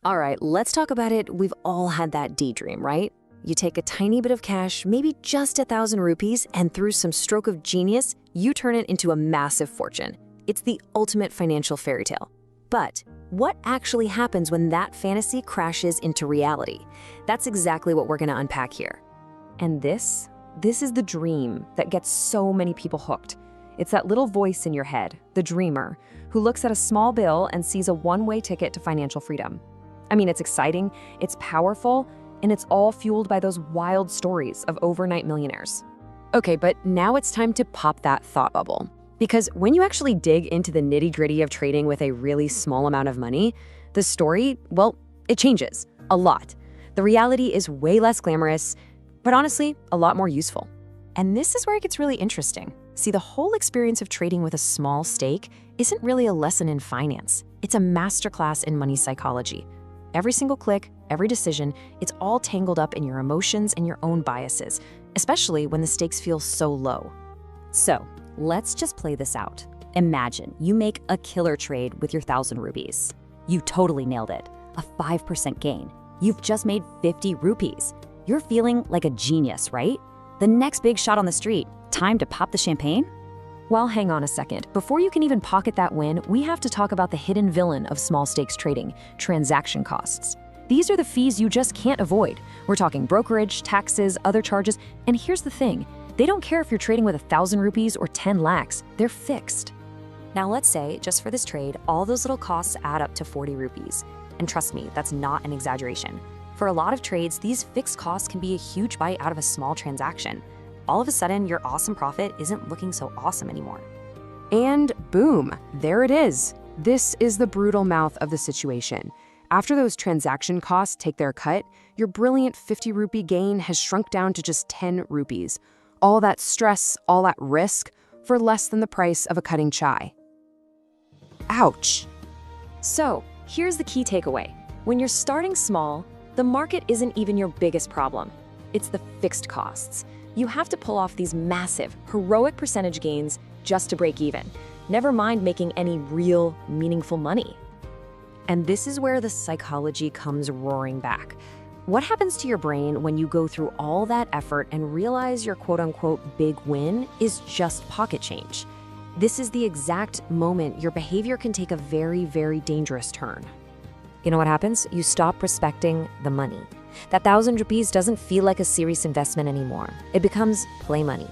All right, let's talk about it. We've all had that daydream, right? You take a tiny bit of cash, maybe just 1,000 rupees, and through some stroke of genius, you turn it into a massive fortune. It's the ultimate financial fairy tale. But what actually happens when that fantasy crashes into reality? That's exactly what we're going to unpack here. And this is the dream that gets so many people hooked. It's that little voice in your head, the dreamer, who looks at a small bill and sees a one-way ticket to financial freedom. I mean, it's exciting, it's powerful, and it's all fueled by those wild stories of overnight millionaires. Okay, but now it's time to pop that thought bubble. Because when you actually dig into the nitty-gritty of trading with a really small amount of money, the story, well, it changes a lot. The reality is way less glamorous, but honestly, a lot more useful. And this is where it gets really interesting. See, the whole experience of trading with a small stake isn't really a lesson in finance. It's a masterclass in money psychology. Every single click, every decision, it's all tangled up in your emotions and your own biases, especially when the stakes feel so low. So, let's just play this out. Imagine you make a killer trade with your 1,000 rupees. You totally nailed it. A 5% gain. You've just made 50 rupees. You're feeling like a genius, right? The next big shot on the street. Time to pop the champagne? Well, hang on a second. Before you can even pocket that win, we have to talk about the hidden villain of small stakes trading, transaction costs. These are the fees you just can't avoid. We're talking brokerage, taxes, other charges, and here's the thing. They don't care if you're trading with 1,000 rupees or 10 lakhs, they're fixed. Now let's say, just for this trade, all those little costs add up to 40 rupees. And trust me, that's not an exaggeration. For a lot of trades, these fixed costs can be a huge bite out of a small transaction. All of a sudden, your awesome profit isn't looking so awesome anymore. And boom, there it is. This is the brutal mouth of the situation. After those transaction costs take their cut, your brilliant 50 rupee gain has shrunk down to just 10 rupees. All that stress, all that risk, for less than the price of a cutting chai. Ouch. So, here's the key takeaway. When you're starting small, the market isn't even your biggest problem. It's the fixed costs. You have to pull off these massive, heroic percentage gains just to break even. Never mind making any real, meaningful money. And this is where the psychology comes roaring back. What happens to your brain when you go through all that effort and realize your quote-unquote big win is just pocket change? This is the exact moment your behavior can take a very, very dangerous turn. You know what happens? You stop respecting the money. That 1,000 rupees doesn't feel like a serious investment anymore. It becomes play money.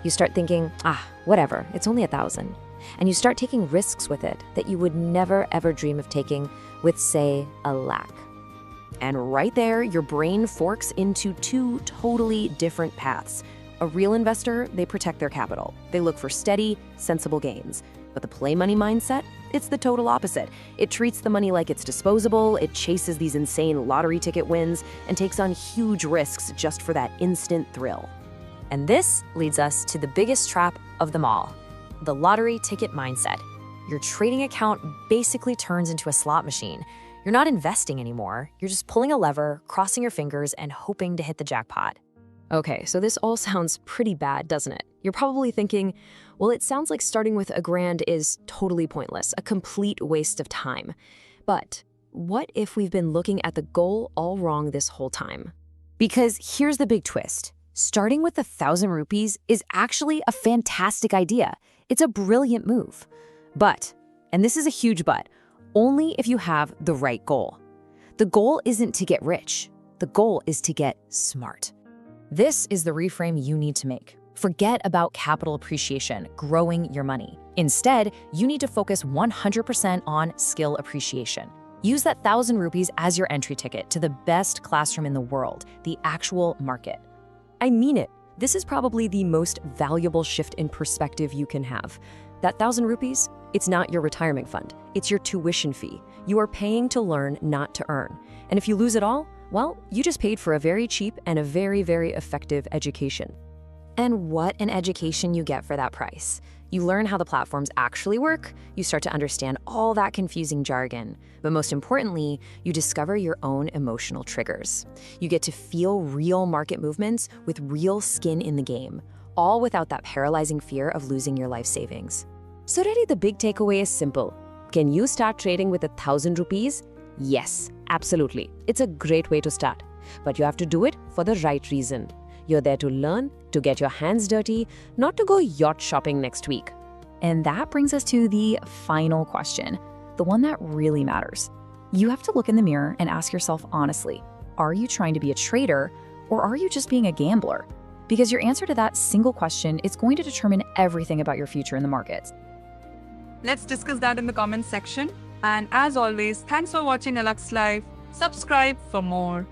You start thinking, whatever, it's only 1,000. And you start taking risks with it that you would never ever dream of taking with, say, 1 lakh. And right there, your brain forks into two totally different paths. A real investor, they protect their capital. They look for steady, sensible gains. But the play money mindset, it's the total opposite. It treats the money like it's disposable, it chases these insane lottery ticket wins, and takes on huge risks just for that instant thrill. And this leads us to the biggest trap of them all, the lottery ticket mindset. Your trading account basically turns into a slot machine. You're not investing anymore, you're just pulling a lever, crossing your fingers, and hoping to hit the jackpot. Okay, so this all sounds pretty bad, doesn't it? You're probably thinking, well, it sounds like starting with $1,000 is totally pointless, a complete waste of time. But what if we've been looking at the goal all wrong this whole time? Because here's the big twist. Starting with 1,000 rupees is actually a fantastic idea. It's a brilliant move. But, and this is a huge but, only if you have the right goal. The goal isn't to get rich. The goal is to get smart. This is the reframe you need to make. Forget about capital appreciation, growing your money. Instead, you need to focus 100% on skill appreciation. Use that 1,000 rupees as your entry ticket to the best classroom in the world, the actual market. I mean it. This is probably the most valuable shift in perspective you can have. That 1,000 rupees, it's not your retirement fund. It's your tuition fee. You are paying to learn, not to earn. And if you lose it all, well, you just paid for a very cheap and a very, very effective education. And what an education you get for that price. You learn how the platforms actually work, you start to understand all that confusing jargon, but most importantly, you discover your own emotional triggers. You get to feel real market movements with real skin in the game, all without that paralyzing fear of losing your life savings. So really the big takeaway is simple. Can you start trading with 1,000 rupees? Yes, Absolutely. It's a great way to start. But you have to do it for the right reason. You're there to learn, to get your hands dirty, not to go yacht shopping next week. And that brings us to the final question, the one that really matters. You have to look in the mirror and ask yourself honestly, are you trying to be a trader or are you just being a gambler? Because your answer to that single question is going to determine everything about your future in the markets. Let's discuss that in the comments section. And as always, thanks for watching Alux Live. Subscribe for more.